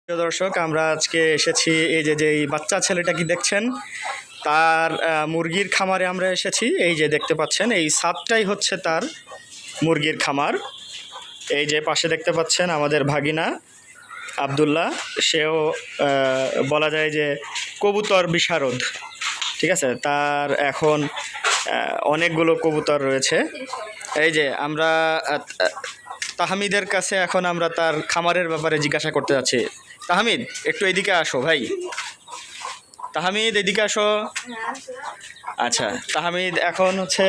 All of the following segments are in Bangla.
প্রিয় দর্শক, আমরা আজকে এসেছি এই যে এই বাচ্চা ছেলেটা কি দেখছেন, তার মুরগির খামারে আমরা এসেছি। এই যে দেখতে পাচ্ছেন, এই ছাদটাই হচ্ছে তার মুরগির খামার। এই যে পাশে দেখতে পাচ্ছেন আমাদের ভাগিনা আব্দুল্লাহ, সেও বলা যায় যে কবুতর বিশারদ। ঠিক আছে, তার এখন অনেকগুলো কবুতর রয়েছে। এই যে আমরা তাহমিদের কাছে এখন আমরা তার খামারের ব্যাপারে জিজ্ঞাসা করতে যাচ্ছি। তাহমিদ, একটু এদিকে আসো ভাই। তাহমিদ, এদিকে আসো। আচ্ছা তাহমিদ, এখন হচ্ছে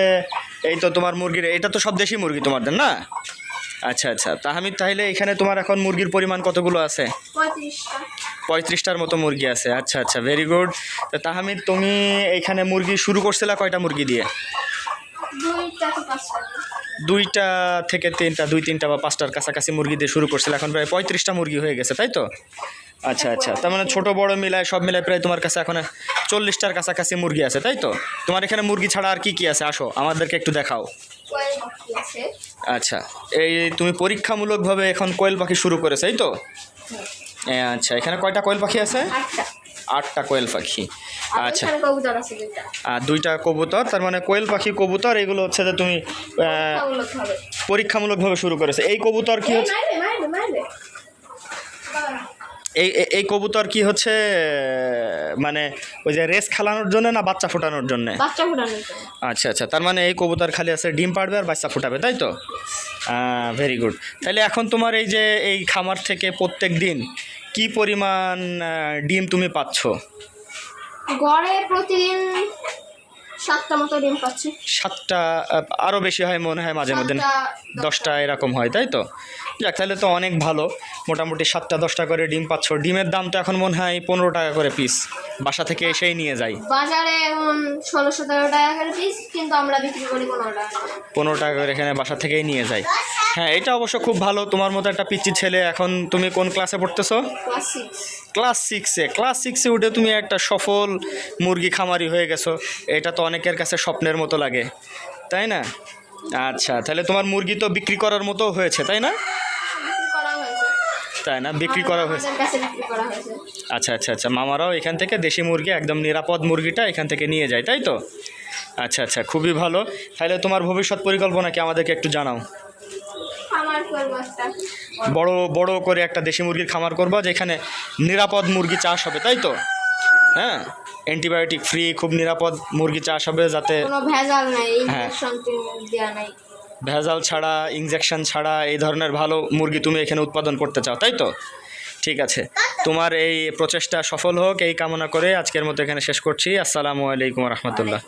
এই তো তোমার মুরগির, এটা তো সব দেশি মুরগি তোমাদের না? আচ্ছা আচ্ছা তাহমিদ, তাহলে এখানে তোমার এখন মুরগির পরিমাণ কতগুলো আছে? 35টার মতো মুরগি আছে। আচ্ছা আচ্ছা, ভেরি গুড। তো তাহমিদ, তুমি এইখানে মুরগি শুরু করছিলা কয়টা মুরগি দিয়ে? 2টা থেকে 3টা, 2-3টা বা 5টার কাছাকাছি মুরগি দিয়ে শুরু করছিল, এখন প্রায় 35টা মুরগি হয়ে গেছে, তাই তো? আচ্ছা আচ্ছা, তার মানে ছোটো বড়ো মিলায় সব মিলায় প্রায় তোমার কাছে এখন 40টার কাছাকাছি মুরগি আছে, তাই তো? তোমার এখানে মুরগি ছাড়া আর কি কি আছে, আসো আমাদেরকে একটু দেখাও। আচ্ছা, এই তুমি পরীক্ষামূলকভাবে এখন কোয়েল পাখি শুরু করেছো, এই তো? আচ্ছা, এখানে কয়টা কোয়েল পাখি আছে? 8টা কোয়েল পাখি। আচ্ছা, আর 2টা কবুতর, তার মানে কোয়েল পাখি কবুতর এগুলো হচ্ছে যে তুমি পরীক্ষামূলকভাবে শুরু করেছো। এই কবুতর কি হচ্ছে, এই কবুতর কি হচ্ছে, মানে ওই যে রেস খেলানোর জন্য না বাচ্চা ফোটানোর জন্য? আচ্ছা আচ্ছা, তার মানে এই কবুতর খালি আছে ডিম পাড়বে আর বাচ্চা ফোটাবে, তাই তো? Very good. তাহলে এখন তোমার এই যে এই খামার থেকে প্রত্যেক দিন কি পরিমাণ ডিম তুমি পাচ্ছ? গড়ে প্রতিদিন 7টা মতো ডিম পাচ্ছি। 7টা? আরও বেশি হয় মনে হয়, মাঝে মধ্যে 10টা এরকম হয়, তাই তো? যাক, তাহলে তো অনেক ভালো। মোটামুটি 7টা-10টা করে ডিম পাচ্ছ। ডিমের দাম তো এখন মনে হয় 15 টাকা করে পিস, বাসা থেকে এসেই নিয়ে যাই। বাজারে এখন 16-17 টাকা করে পিস, কিন্তু আমরা বিক্রি করি 15 টাকা করে, এখানে বাসা থেকেই নিয়ে যাই। হ্যাঁ, এটা অবশ্য খুব ভালো। তোমার মতো একটা পিচ্চি ছেলে, এখন তুমি কোন ক্লাসে পড়তেছো? ক্লাস 6-এ। ক্লাস 6-এ উঠে তুমি একটা সফল মুরগি খামারি হয়ে গেছো, এটা তো অনেকের কাছে স্বপ্নের মতো লাগে, তাই না? আচ্ছা, তাহলে তোমার মুরগি তো বিক্রি করার মতো হয়েছে, তাই না? তাই না, বিক্রি করা হয়েছে। আচ্ছা আচ্ছা আচ্ছা, মামারাও এখান থেকে দেশি মুরগি, একদম নিরাপদ মুরগিটা এখান থেকে নিয়ে যায়, তাই তো? আচ্ছা আচ্ছা, খুবই ভালো। তাহলে তোমার ভবিষ্যৎ পরিকল্পনা কি আমাদেরকে একটু জানাও। বড় বড় করে একটা দেশি মুরগির খামার করবা, যেখানে নিরাপদ মুরগি চাষ হবে, তাই তো? হ্যাঁ, অ্যান্টিবায়োটিক ফ্রি, খুব নিরাপদ মুরগি চাষ হবে, যাতে ভেজাল ছাড়া, ইনজেকশন ছাড়া এই ধরনের ভালো মুরগি তুমি এখানে উৎপাদন করতে চাও, তাই তো? ঠিক আছে, তোমার এই প্রচেষ্টা সফল হোক এই কামনা করে আজকের মতো এখানে শেষ করছি। আসসালামু আলাইকুম রহমতুল্লাহ।